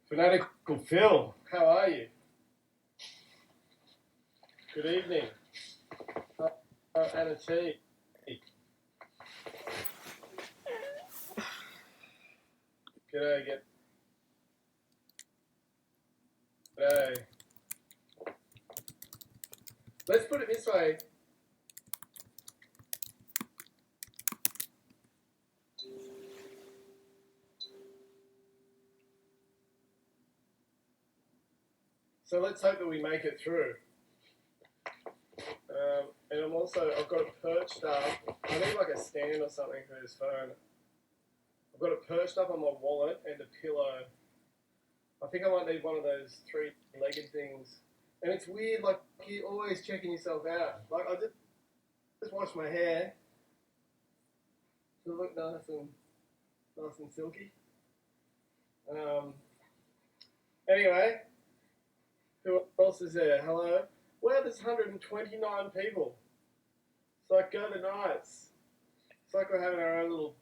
Fanatical Phil, how are you? Good evening. Anna T. G'day. Let's put it this way. So let's hope that we make it through. And I've got it perched up. I need like a stand or something for this phone. I've got it perched up on my wallet and a pillow. I think I might need one of those three-legged things. And it's weird, like you're always checking yourself out. Like I just washed my hair to look nice and silky. Anyway, who else is there? Hello. Wow, there's 129 people. It's like go the nights. It's like we're having our own little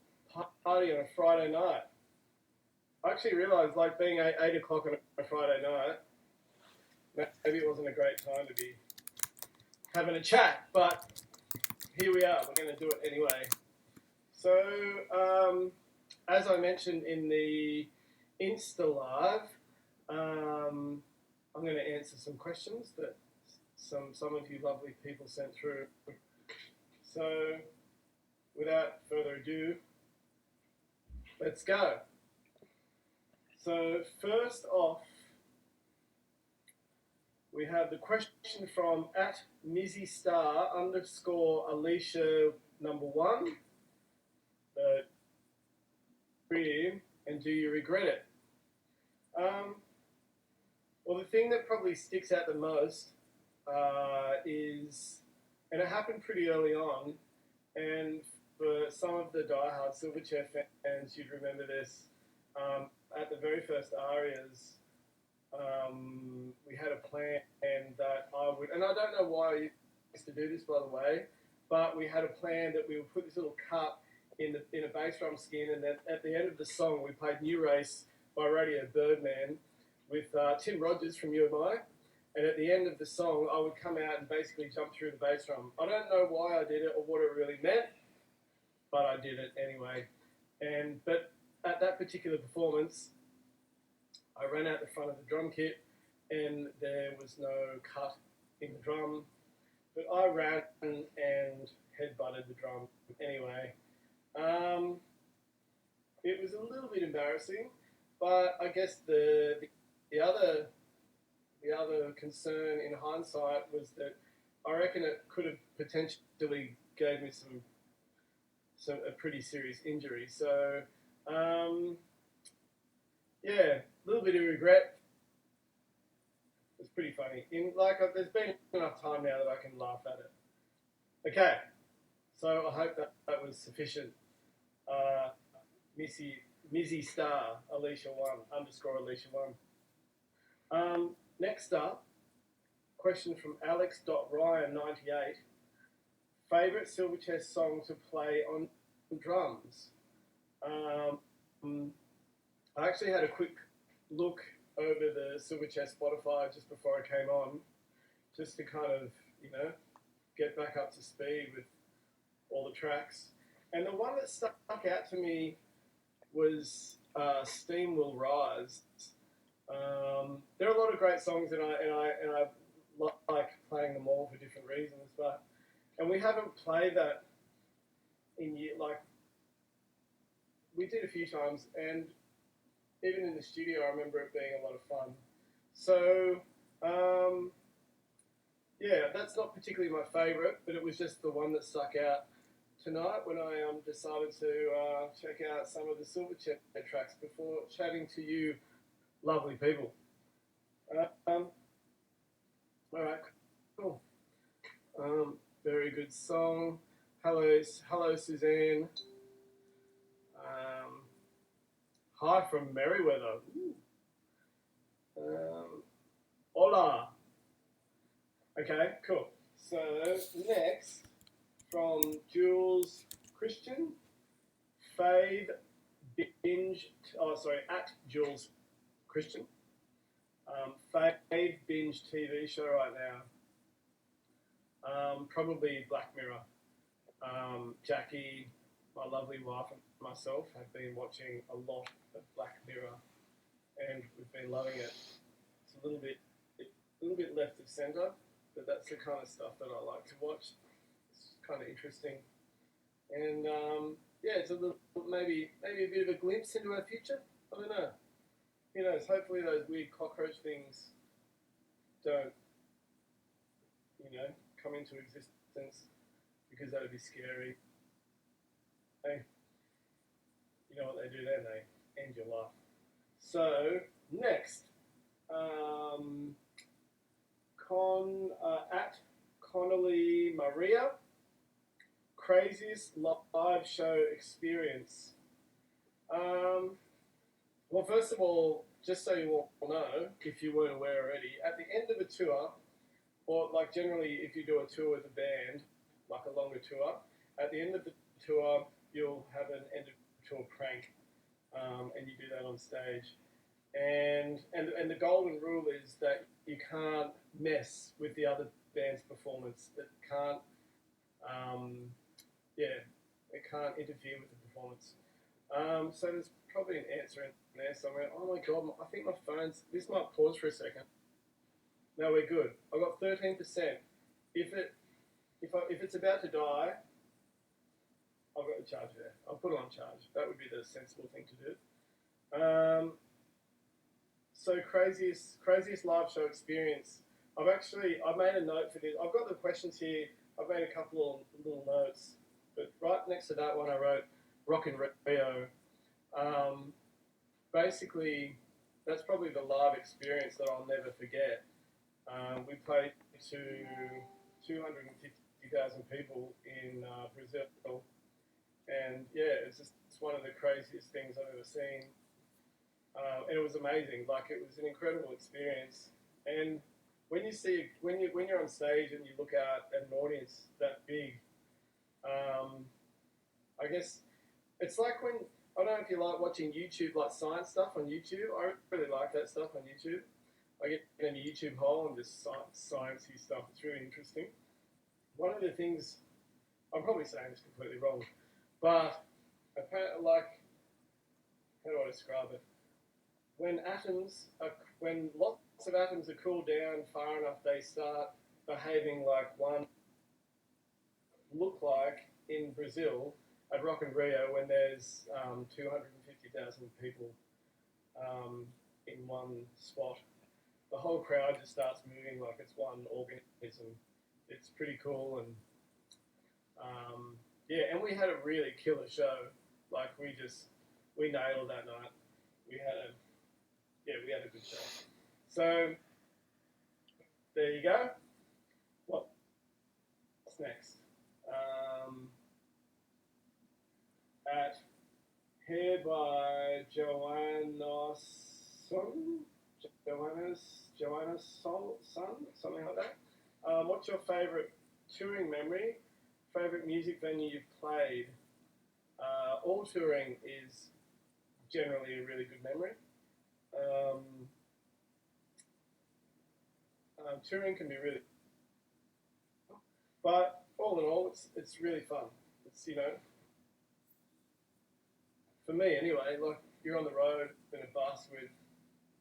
party on a Friday night. I actually realised, like being 8 o'clock on a Friday night, maybe it wasn't a great time to be having a chat, but here we are. We're going to do it anyway. So, as I mentioned in the Insta Live, I'm going to answer some questions that some of you lovely people sent through. So, without further ado, let's go. So, first off, we have the question from @MizzyStar_Alicia #1. And do you regret it? Well, the thing that probably sticks out the most is, and it happened pretty early on, and for some of the diehard Silverchair fans, you'd remember this. At the very first arias, we had a plan that I would, and I don't know why I used to do this, by the way, but we had a plan that we would put this little cut in a bass drum skin, and then at the end of the song, we played New Race by Radio Birdman with Tim Rogers from UMI, and at the end of the song, I would come out and basically jump through the bass drum. I don't know why I did it or what it really meant, but I did it anyway. But at that particular performance, I ran out the front of the drum kit, and there was no cut in the drum, but I ran and headbutted the drum anyway. It was a little bit embarrassing, but I guess the other concern in hindsight was that I reckon it could have potentially gave me a pretty serious injury. So yeah, a little bit of regret. It's pretty funny. There's been enough time now that I can laugh at it. Okay, so I hope that was sufficient. Mizzy Star Alicia 1 _Alicia 1. Next up, question from Alex.Ryan98. Favorite Silverchair song to play on drums? I actually had a quick look over the Silverchair Spotify just before I came on, just to kind of, get back up to speed with all the tracks. And the one that stuck out to me was Steam Will Rise. There are a lot of great songs, and I like playing them all for different reasons, and we haven't played that in years. Like, we did a few times, and even in the studio, I remember it being a lot of fun. So, yeah, that's not particularly my favourite, but it was just the one that stuck out tonight when I decided to check out some of the Silverchair tracks before chatting to you lovely people. All right, cool. Very good song. Hello, Suzanne. Hi from Merriweather. Hola. Okay, cool. So next, from Jules Christian, at Jules Christian. Fave binge TV show right now. Probably Black Mirror. Jackie, my lovely wife, and myself have been watching a lot of Black Mirror, and we've been loving it. It's a little bit left of centre, but that's the kind of stuff that I like to watch. It's kind of interesting, and yeah, it's a little maybe a bit of a glimpse into our future. I don't know. Who knows? Hopefully, those weird cockroach things don't, come into existence, because that would be scary. Hey, you know what they do then? They end your life. So next, at Connolly Maria, craziest live show experience. Well, first of all, just so you all know, if you weren't aware already, at the end of a tour, or like generally if you do a tour with a band, like a longer tour, at the end of the tour, you'll have an end of tour prank, and you do that on stage. And the golden rule is that you can't mess with the other band's performance. It can't, it can't interfere with the performance. So there's probably an answer in there somewhere. Oh my god, I think my phone's. This might pause for a second. No, we're good. I got 13%. If it's about to die, I've got the charge there. I'll put it on charge. That would be the sensible thing to do. So craziest live show experience. I made a note for this. I've got the questions here. I've made a couple of little notes, but right next to that one I wrote Rock in Rio. Basically, that's probably the live experience that I'll never forget. We played to 250,000 people in Brazil, and yeah, it's one of the craziest things I've ever seen. And it was amazing. Like, it was an incredible experience. And when you're on stage and you look out at an audience that big, I guess it's like when, I don't know if you like watching YouTube, like science stuff on YouTube. I really like that stuff on YouTube. I get in a YouTube hole and just sciencey stuff. It's really interesting. One of the things, I'm probably saying this completely wrong, but apparently, like, how do I describe it? When lots of atoms are cooled down far enough, they start behaving like one look like in Brazil at Rock in Rio when there's 250,000 people in one spot. The whole crowd just starts moving like it's one organism. It's pretty cool, and yeah, and we had a really killer show. Like, we nailed that night. We had a good show. So there you go. What's next? At Hair by Joanna's son, something like that. What's your favourite touring memory? Favourite music venue you've played? All touring is generally a really good memory. Touring can be really, but all in all, it's really fun. It's, for me anyway, like, you're on the road in a bus with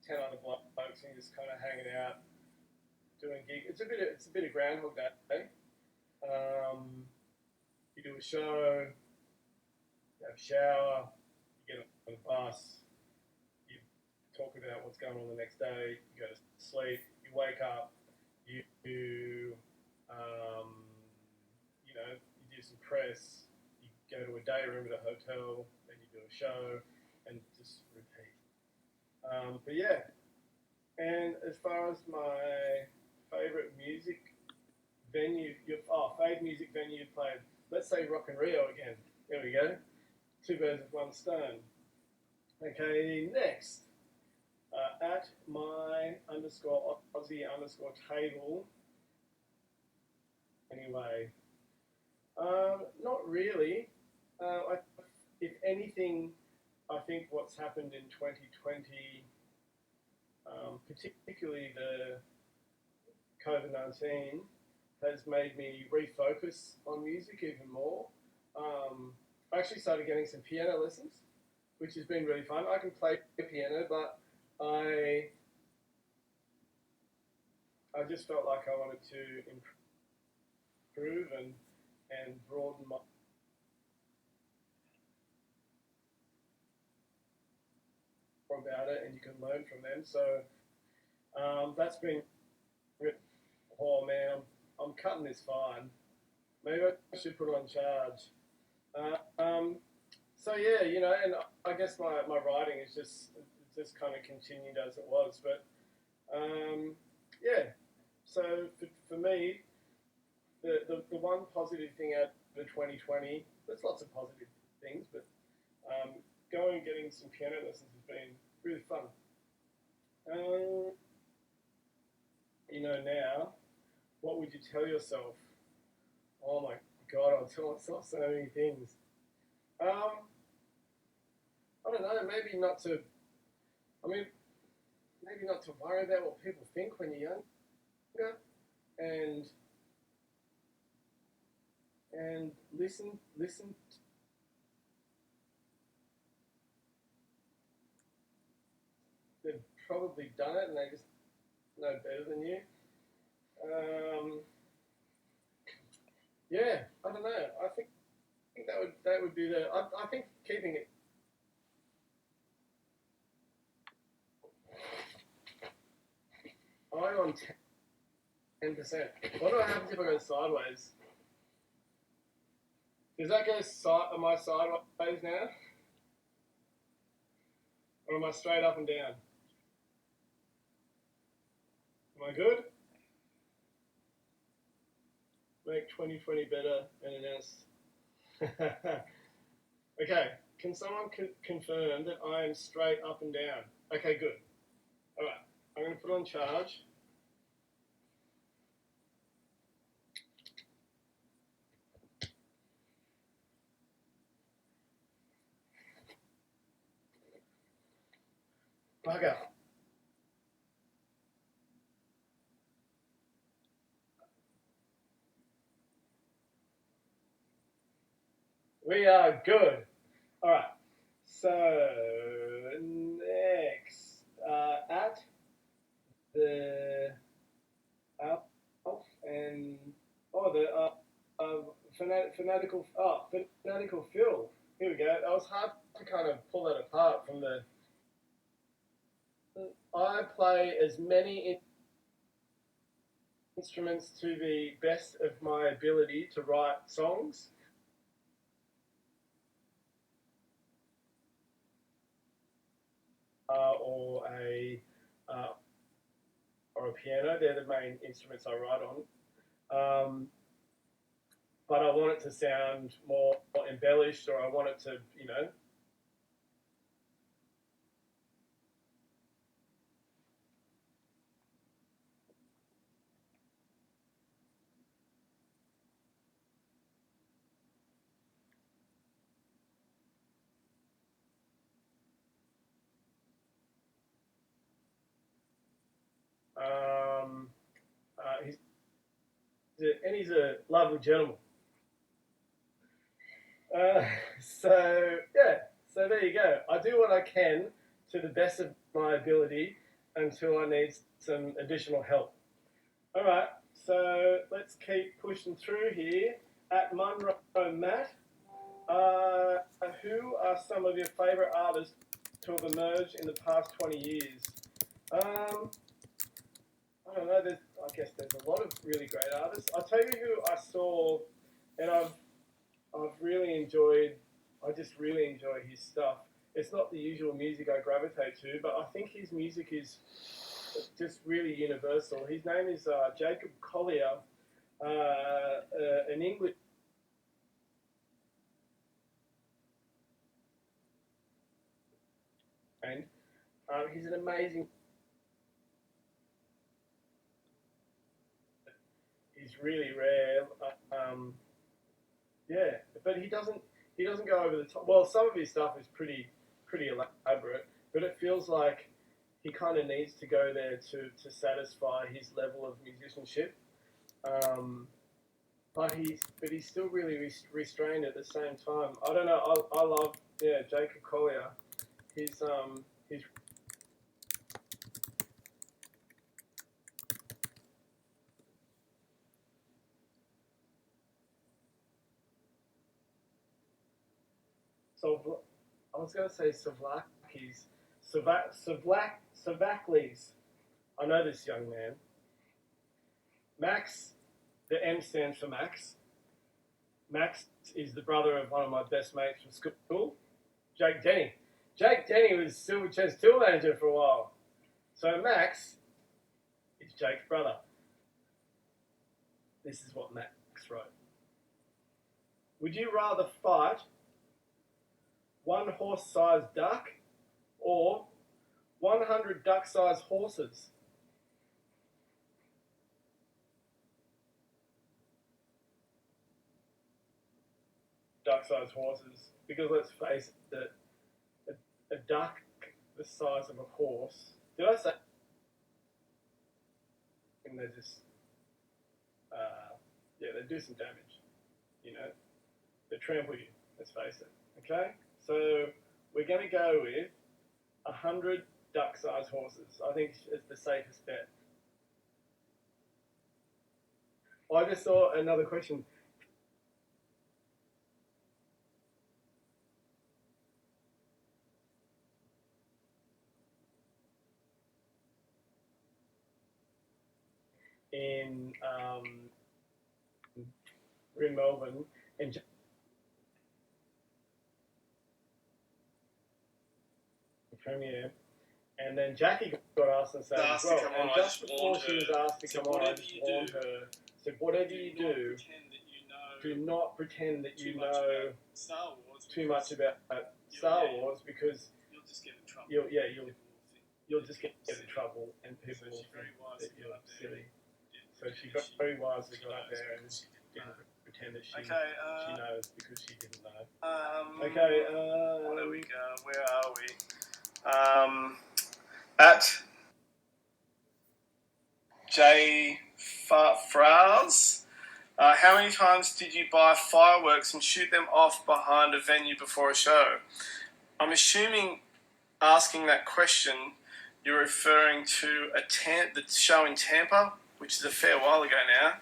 10 other blokes and you're just kind of hanging out, doing gig. It's a bit of Groundhog Day. You do a show, you have a shower, you get on the bus, you talk about what's going on the next day, you go to sleep, you wake up, you do some press, you go to a day room at a hotel, then you do a show, and just repeat. But yeah, and as far as my favourite music venue, fave music venue you played, let's say Rock in Rio again. There we go. 2 birds with 1 stone. Okay, next. At my _Aussie_table. Anyway, not really. If anything, I think what's happened in 2020 particularly the COVID-19 has made me refocus on music even more. I actually started getting some piano lessons, which has been really fun. I can play piano, but I just felt like I wanted to improve and broaden my about it, and you can learn from them. So that's been. Oh man, I'm cutting this fine. Maybe I should put it on charge. So yeah, and I guess my writing is just kind of continued as it was, but yeah. So for me, the one positive thing out of 2020, there's lots of positive things, but going and getting some piano lessons has been really fun. Um, now, what would you tell yourself? Oh my God, I'll tell myself so many things. Um, I don't know, maybe not to, I mean, maybe not to worry about what people think when you're younger, and listen. They've probably done it, and they just know better than you. Um, yeah, I don't know. I think that would be the. I think keeping it eye on 10%. What happens if I go sideways? Does that go am I sideways now? Or am I straight up and down? Am I good? Make 2020 better and announce. Okay, can someone confirm that I am straight up and down? Okay, good. Alright, I'm going to put on charge. Bugger. We are good. Alright, so next, at the Alf and the fanatical Phil. Here we go. It was hard to kind of pull that apart from the. I play as many instruments to the best of my ability to write songs. Or a piano. They're the main instruments I write on. But I want it to sound more embellished, or I want it to, um, he's a lovely gentleman. Uh, so yeah, so there you go. I do what I can to the best of my ability until I need some additional help. All right, so let's keep pushing through here. At Munro Matt, who are some of your favourite artists to have emerged in the past 20 years? I don't know. I guess there's a lot of really great artists. I'll tell you who I saw, and I've really enjoyed. I just really enjoy his stuff. It's not the usual music I gravitate to, but I think his music is just really universal. His name is Jacob Collier, an English. And he's an amazing. He's really rare. Yeah, but he doesn't go over the top. Well, some of his stuff is pretty elaborate, but it feels like he kind of needs to go there to satisfy his level of musicianship. But he's still really restrained at the same time. I don't know. I love Jacob Collier. His so I was going to say Savaklis. I know this young man. Max, the M stands for Max. Max is the brother of one of my best mates from school, Jake Denny. Jake Denny was Silverchair's tour manager for a while. So Max is Jake's brother. This is what Max wrote. Would you rather fight one horse-sized duck or 100 duck-sized horses? Duck-sized horses, because let's face it, a duck the size of a horse. Did I say? And they just, they do some damage. You know, they trample you. Let's face it. Okay, so we're going to go with 100 duck-sized horses. I think it's the safest bet. I just saw another question. In Melbourne, and Premier, and then Jackie got asked and said, well, and just before she was asked to come on, I just warned her. So whatever you do not pretend that you know too much about Star Wars, because you'll just get in trouble. You'll just get in trouble, and people will think that you're silly. So she got very wisely got up there and didn't pretend that she knows, because she didn't know. There we go. Where are we? At J. Fraz. How many times did you buy fireworks and shoot them off behind a venue before a show? I'm assuming, asking that question, you're referring to the show in Tampa, which is a fair while ago now.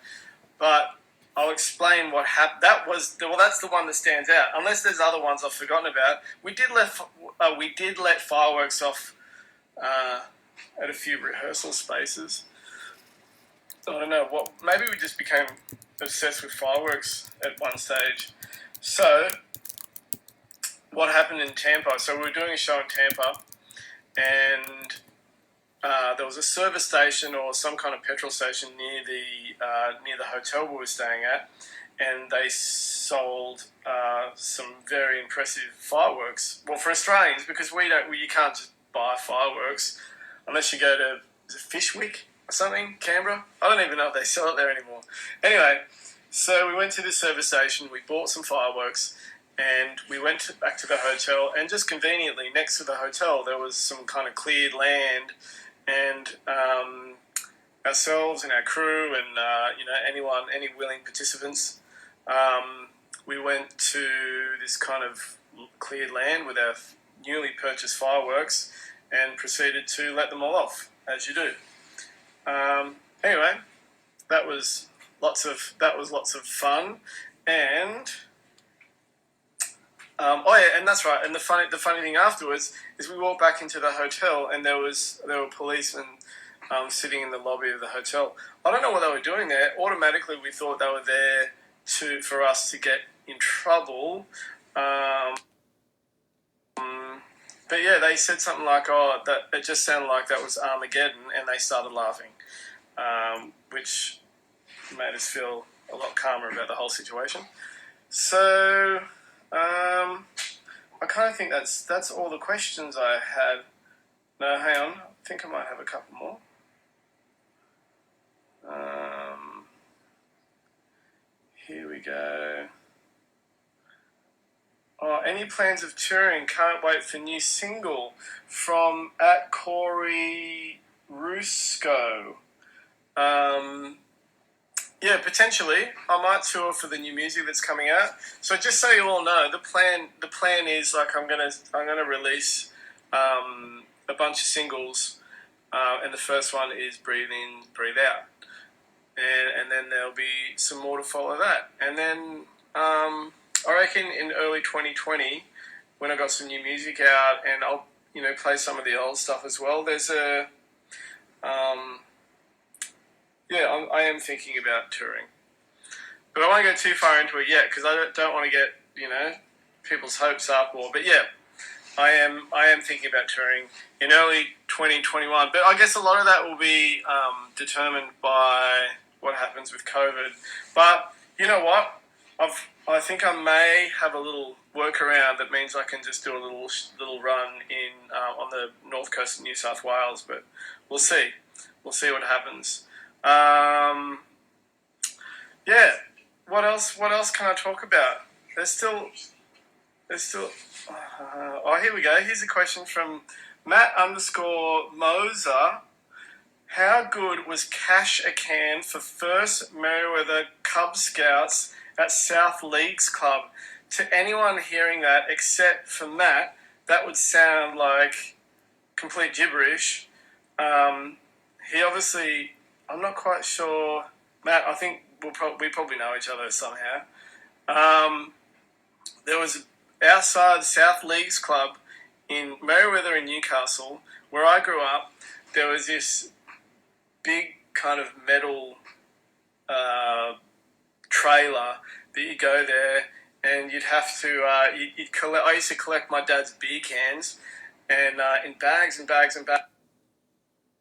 But I'll explain what happened. That's the one that stands out. Unless there's other ones I've forgotten about. We did let fireworks off at a few rehearsal spaces. I don't know what. Maybe we just became obsessed with fireworks at one stage. So what happened in Tampa? So we were doing a show in Tampa, and there was a service station or some kind of petrol station near the hotel we were staying at, and they sold some very impressive fireworks. Well, for Australians, because you can't just buy fireworks unless you go to, is it Fishwick or something, Canberra? I don't even know if they sell it there anymore. Anyway, so we went to the service station, we bought some fireworks, and we went back to the hotel, and just conveniently next to the hotel there was some kind of cleared land, and ourselves and our crew and any willing participants, we went to this kind of cleared land with our newly purchased fireworks and proceeded to let them all off, as you do. Anyway, that was lots of fun, and and that's right. And the funny thing afterwards is we walked back into the hotel, and there were policemen sitting in the lobby of the hotel. I don't know what they were doing there. Automatically, we thought they were there for us to get in trouble. But yeah, they said something like, that it just sounded like that was Armageddon, and they started laughing, which made us feel a lot calmer about the whole situation. So I kind of think that's all the questions I had. No, hang on. I think I might have a couple more. Here we go. Any plans of touring? Can't wait for new single from at Corey Rusco. Yeah, potentially. I might tour for the new music that's coming out. So just so you all know, the plan is like I'm gonna release a bunch of singles, and the first one is Breathe In, Breathe Out, and then there'll be some more to follow that, and then I reckon in early 2020 when I got some new music out, and I'll play some of the old stuff as well. There's a I am thinking about touring. But I won't go too far into it yet because I don't want to get people's hopes up. But yeah, I am thinking about touring in early 2021. But I guess a lot of that will be determined by what happens with COVID. But you know what? I think I may have a little workaround that means I can just do a little run in on the north coast of New South Wales. But we'll see. We'll see what happens. Yeah. What else can I talk about? There's still. Here we go. Here's a question from Matt_Moser. How good was Cash a Can for first Merriweather Cub Scouts at South Leagues Club? To anyone hearing that, except for Matt, that would sound like complete gibberish. He obviously, I'm not quite sure. Matt, I think we probably know each other somehow. There was outside South Leagues Club in Merriweather in Newcastle, where I grew up. There was this big kind of metal trailer that you go there, and you'd have to you'd collect. I used to collect my dad's beer cans, and in bags and bags and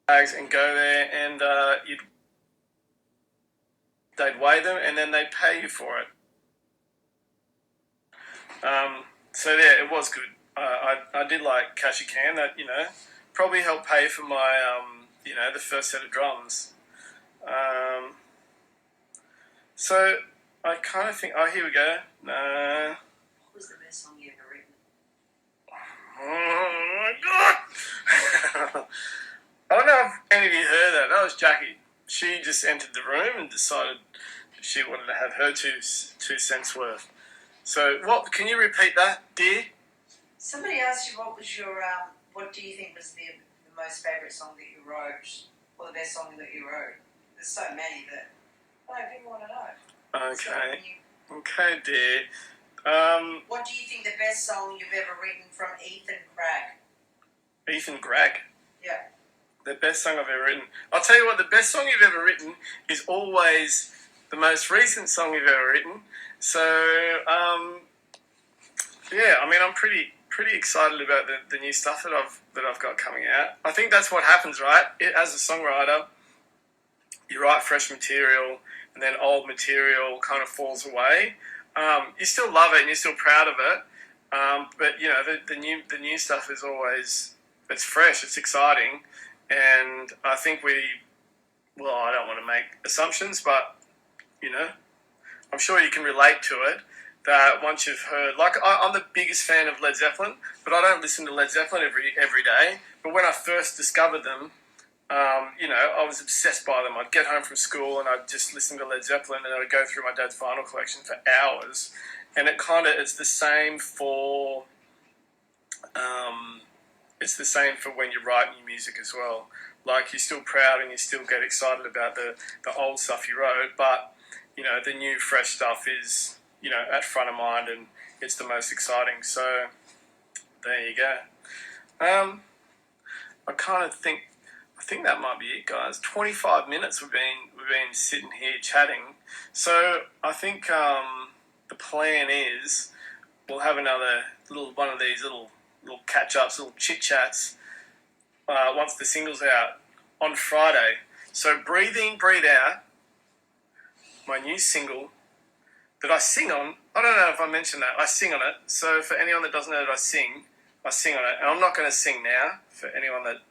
bags, and go there, and they'd weigh them, and then they'd pay you for it. So yeah, it was good. I did like Cash a Can. That probably helped pay for my the first set of drums. So I kind of think. Oh, here we go. What was the best song you ever written? Oh my god! I don't know if any of you heard that. That was Jackie. She just entered the room and decided she wanted to have her two cents worth. So, what? Can you repeat that, dear? Somebody asked you what was your what do you think was the most favourite song that you wrote, or the best song that you wrote? There's so many that people want to know. Okay. Okay, dear. What do you think the best song you've ever written from Ethan Cragg? Ethan Cragg. Yeah. The best song I've ever written. I'll tell you what. The best song you've ever written is always the most recent song you've ever written. So, yeah. I mean, I'm pretty excited about the new stuff that I've got coming out. I think that's what happens, right? As a songwriter, you write fresh material, and then old material kind of falls away. You still love it, and you're still proud of it, but the new stuff is always it's fresh, it's exciting, and I think I don't want to make assumptions, but I'm sure you can relate to it. That once you've heard, I'm the biggest fan of Led Zeppelin, but I don't listen to Led Zeppelin every day. But when I first discovered them, I was obsessed by them. I'd get home from school and I'd just listen to Led Zeppelin, and I'd go through my dad's vinyl collection for hours. And it's the same for when you write new music as well. Like, you're still proud and you still get excited about the old stuff you wrote, but the new fresh stuff is at front of mind, and it's the most exciting. So there you go. I think that might be it, guys. 25 minutes we've been sitting here chatting. So I think the plan is we'll have another one of these little catch-ups, little chit-chats once the single's out on Friday. So Breathe In, Breathe Out, my new single that I sing on. I don't know if I mentioned that. I sing on it. So for anyone that doesn't know that I sing on it. And I'm not going to sing now for anyone that...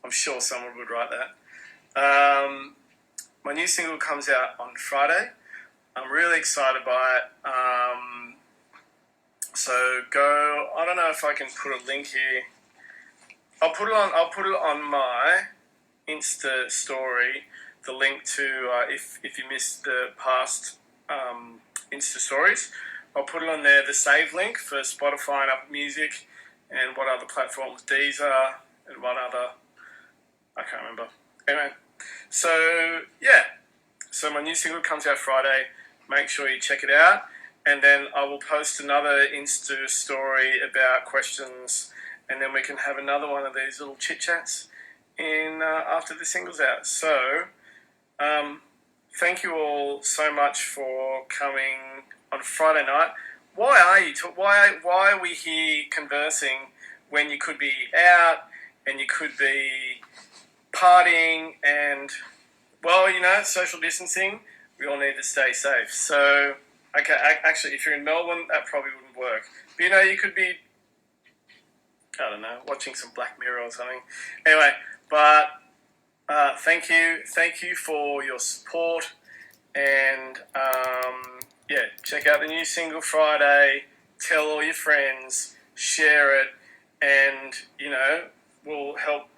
I'm sure someone would write that. My new single comes out on Friday. I'm really excited by it. So go. I don't know if I can put a link here. I'll put it on my Insta story. The link to if you missed the past Insta stories, I'll put it on there. The save link for Spotify and Apple Music, and what other platforms, Deezer, and what other, I can't remember. Anyway, so yeah, so my new single comes out Friday. Make sure you check it out, and then I will post another Insta story about questions, and then we can have another one of these little chit chats in after the single's out. So, thank you all so much for coming on Friday night. Why are you? Why are we here conversing when you could be out and you could be partying and, well, you know, social distancing? We all need to stay safe. So, okay, actually, if you're in Melbourne, that probably wouldn't work. But, you know, you could be, I don't know, watching some Black Mirror or something. Anyway, but thank you for your support, and yeah, check out the new single Friday. Tell all your friends, share it, and you know we'll help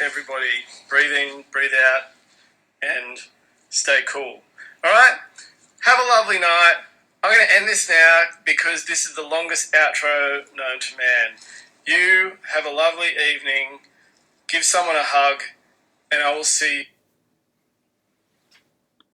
everybody breathe in, breathe out, and stay cool. All right, have a lovely night. I'm going to end this now because this is the longest outro known to man. You have a lovely evening. Give someone a hug, and I will see you.